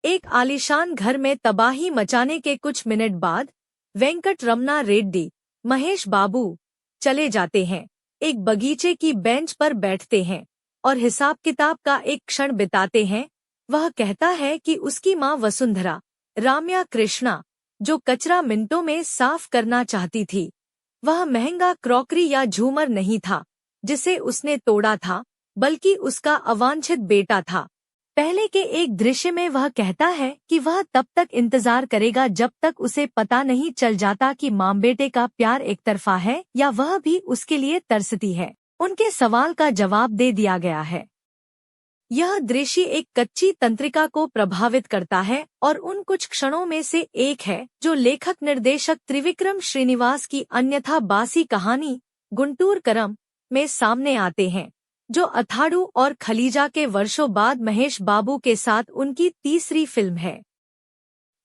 एक आलीशान घर में तबाही मचाने के कुछ मिनट बाद वेंकट रमना रेड्डी, महेश बाबू चले जाते हैं। एक बगीचे की बेंच पर बैठते हैं और हिसाब किताब का एक क्षण बिताते हैं। वह कहता है कि उसकी माँ वसुंधरा, राम्या कृष्णा, जो कचरा मिनटों में साफ करना चाहती थी, वह महंगा क्रॉकरी या झूमर नहीं था जिसे उसने तोड़ा था, बल्कि उसका अवांछित बेटा था। पहले के एक दृश्य में वह कहता है कि वह तब तक इंतजार करेगा जब तक उसे पता नहीं चल जाता कि माँ बेटे का प्यार एक तरफा है या वह भी उसके लिए तरसती है। उनके सवाल का जवाब दे दिया गया है। यह दृश्य एक कच्ची तंत्रिका को प्रभावित करता है और उन कुछ क्षणों में से एक है जो लेखक निर्देशक त्रिविक्रम श्रीनिवास की अन्यथा बासी कहानी गुंटूर करम में सामने आते हैं, जो अथाड़ू और खलीजा के वर्षों बाद महेश बाबू के साथ उनकी तीसरी फिल्म है।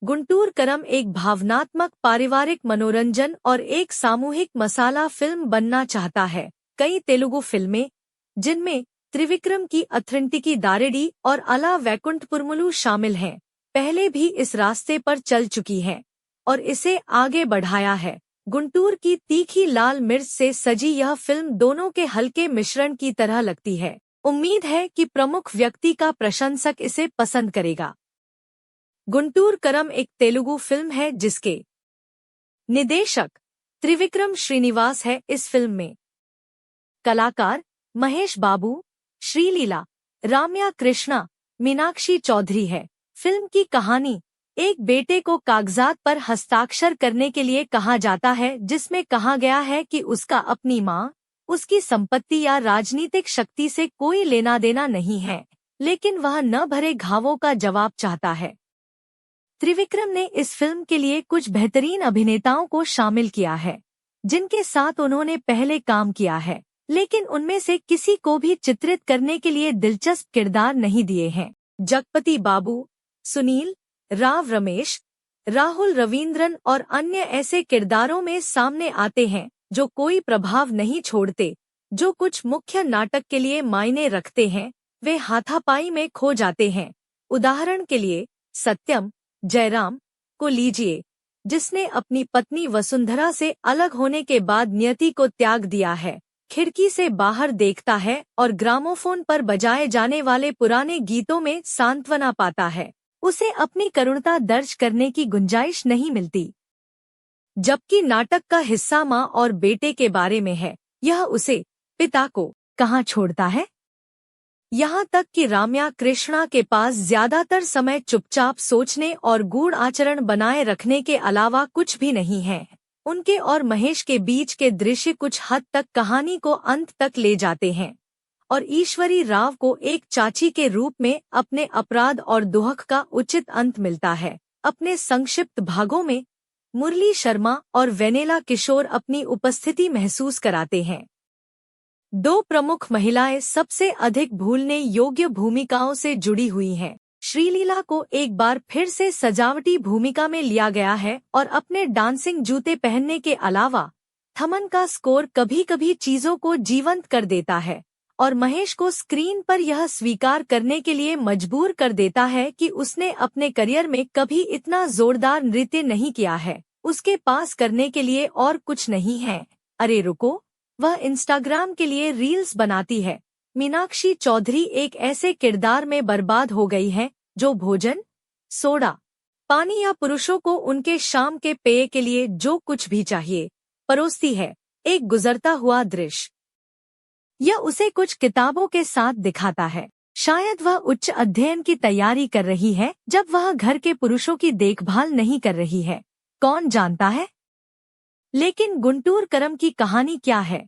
गुंटूर करम एक भावनात्मक पारिवारिक मनोरंजन और एक सामूहिक मसाला फिल्म बनना चाहता है। कई तेलुगु फिल्में, जिनमें त्रिविक्रम की अथ्रंटिकी दारेडी और अला वैकुंठपुरमुलु शामिल हैं, पहले भी इस रास्ते पर चल चुकी हैं और इसे आगे बढ़ाया है। गुंटूर की तीखी लाल मिर्च से सजी यह फिल्म दोनों के हल्के मिश्रण की तरह लगती है। उम्मीद है कि प्रमुख व्यक्ति का प्रशंसक इसे पसंद करेगा। गुंटूर करम एक तेलुगु फिल्म है जिसके निदेशक त्रिविक्रम श्रीनिवास है। इस फिल्म में कलाकार महेश बाबू, श्रीलीला, राम्या कृष्णा, मीनाक्षी चौधरी है। फिल्म की कहानी एक बेटे को कागजात पर हस्ताक्षर करने के लिए कहा जाता है, जिसमें कहा गया है कि उसका अपनी माँ, उसकी संपत्ति या राजनीतिक शक्ति से कोई लेना देना नहीं है, लेकिन वह न भरे घावों का जवाब चाहता है। त्रिविक्रम ने इस फिल्म के लिए कुछ बेहतरीन अभिनेताओं को शामिल किया है, जिनके साथ उन्होंने पहले काम किया है, लेकिन उनमें से किसी को भी चित्रित करने के लिए दिलचस्प किरदार नहीं दिए हैं। जगपति बाबू, सुनील, राव रमेश, राहुल रवींद्रन और अन्य ऐसे किरदारों में सामने आते हैं जो कोई प्रभाव नहीं छोड़ते। जो कुछ मुख्य नाटक के लिए मायने रखते हैं, वे हाथापाई में खो जाते हैं। उदाहरण के लिए सत्यम जयराम को लीजिए, जिसने अपनी पत्नी वसुंधरा से अलग होने के बाद नियति को त्याग दिया है, खिड़की से बाहर देखता है और ग्रामोफोन पर बजाए जाने वाले पुराने गीतों में सांत्वना पाता है। उसे अपनी करुणता दर्ज करने की गुंजाइश नहीं मिलती। जबकि नाटक का हिस्सा माँ और बेटे के बारे में है, यह उसे, पिता को, कहाँ छोड़ता है। यहाँ तक कि राम्या कृष्णा के पास ज्यादातर समय चुपचाप सोचने और गूढ़ आचरण बनाए रखने के अलावा कुछ भी नहीं है। उनके और महेश के बीच के दृश्य कुछ हद तक कहानी को अंत तक ले जाते हैं और ईश्वरी राव को एक चाची के रूप में अपने अपराध और दुहक का उचित अंत मिलता है। अपने संक्षिप्त भागों में मुरली शर्मा और वेनेला किशोर अपनी उपस्थिति महसूस कराते हैं। दो प्रमुख महिलाएं सबसे अधिक भूलने योग्य भूमिकाओं से जुड़ी हुई हैं। श्रीलीला को एक बार फिर से सजावटी भूमिका में लिया गया है और अपने डांसिंग जूते पहनने के अलावा थमन का स्कोर कभी-कभी चीजों को जीवंत कर देता है और महेश को स्क्रीन पर यह स्वीकार करने के लिए मजबूर कर देता है कि उसने अपने करियर में कभी इतना जोरदार नृत्य नहीं किया है। उसके पास करने के लिए और कुछ नहीं है। अरे रुको, वह इंस्टाग्राम के लिए रील्स बनाती है। मीनाक्षी चौधरी एक ऐसे किरदार में बर्बाद हो गई है जो भोजन, सोडा, पानी या पुरुषों को उनके शाम के पेय के लिए जो कुछ भी चाहिए परोसती है। एक गुजरता हुआ दृश्य यह उसे कुछ किताबों के साथ दिखाता है। शायद वह उच्च अध्ययन की तैयारी कर रही है जब वह घर के पुरुषों की देखभाल नहीं कर रही है। कौन जानता है। लेकिन गुंटूर करम की कहानी क्या है।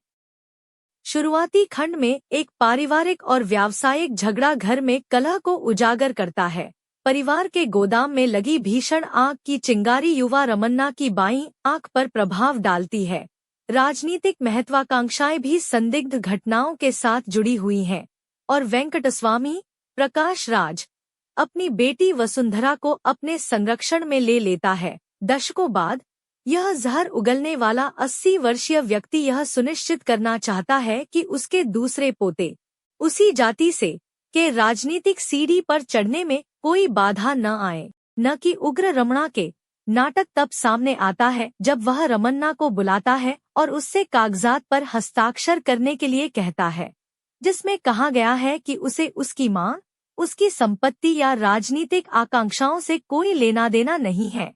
शुरुआती खंड में एक पारिवारिक और व्यावसायिक झगड़ा घर में कलह को उजागर करता है। परिवार के गोदाम में लगी भीषण आग की चिंगारी युवा रमन्ना की बाईं आंख पर प्रभाव डालती है। राजनीतिक महत्वाकांक्षाएं भी संदिग्ध घटनाओं के साथ जुड़ी हुई हैं और वेंकटस्वामी प्रकाश राज अपनी बेटी वसुंधरा को अपने संरक्षण में ले लेता है। दशकों बाद यह जहर उगलने वाला 80 वर्षीय व्यक्ति यह सुनिश्चित करना चाहता है कि उसके दूसरे पोते उसी जाति से के राजनीतिक सीढ़ी पर चढ़ने में कोई बाधा न आए। न कि उग्र रमणा के नाटक तब सामने आता है जब वह रमन्ना को बुलाता है और उससे कागजात पर हस्ताक्षर करने के लिए कहता है, जिसमें कहा गया है कि उसे उसकी मां, उसकी संपत्ति या राजनीतिक आकांक्षाओं से कोई लेना देना नहीं है।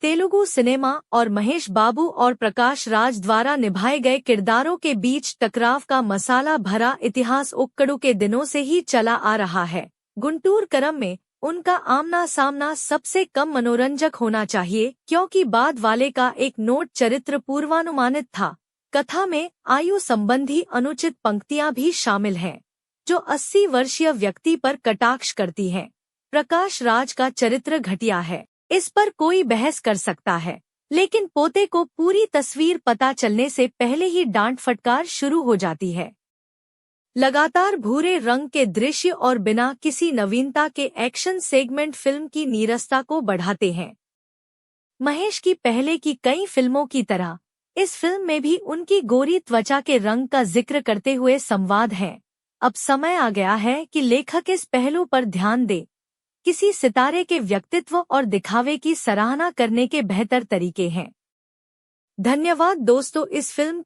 तेलुगु सिनेमा और महेश बाबू और प्रकाश राज द्वारा निभाए गए किरदारों के बीच टकराव का मसाला भरा इतिहास उक्कड़ू के दिनों से ही चला आ रहा है। गुंटूर करम में उनका आमना सामना सबसे कम मनोरंजक होना चाहिए, क्योंकि बाद वाले का एक नोट चरित्र पूर्वानुमानित था। कथा में आयु संबंधी अनुचित पंक्तियां भी शामिल हैं, जो 80 वर्षीय व्यक्ति पर कटाक्ष करती हैं। प्रकाश राज का चरित्र घटिया है, इस पर कोई बहस कर सकता है, लेकिन पोते को पूरी तस्वीर पता चलने से पहले ही डांट फटकार शुरू हो जाती है। लगातार भूरे रंग के दृश्य और बिना किसी नवीनता के एक्शन सेगमेंट फिल्म की नीरसता को बढ़ाते हैं। महेश की पहले की कई फिल्मों की तरह इस फिल्म में भी उनकी गोरी त्वचा के रंग का जिक्र करते हुए संवाद है। अब समय आ गया है कि लेखक इस पहलू पर ध्यान दे। किसी सितारे के व्यक्तित्व और दिखावे की सराहना करने के बेहतर तरीके हैं। धन्यवाद दोस्तों। इस फिल्म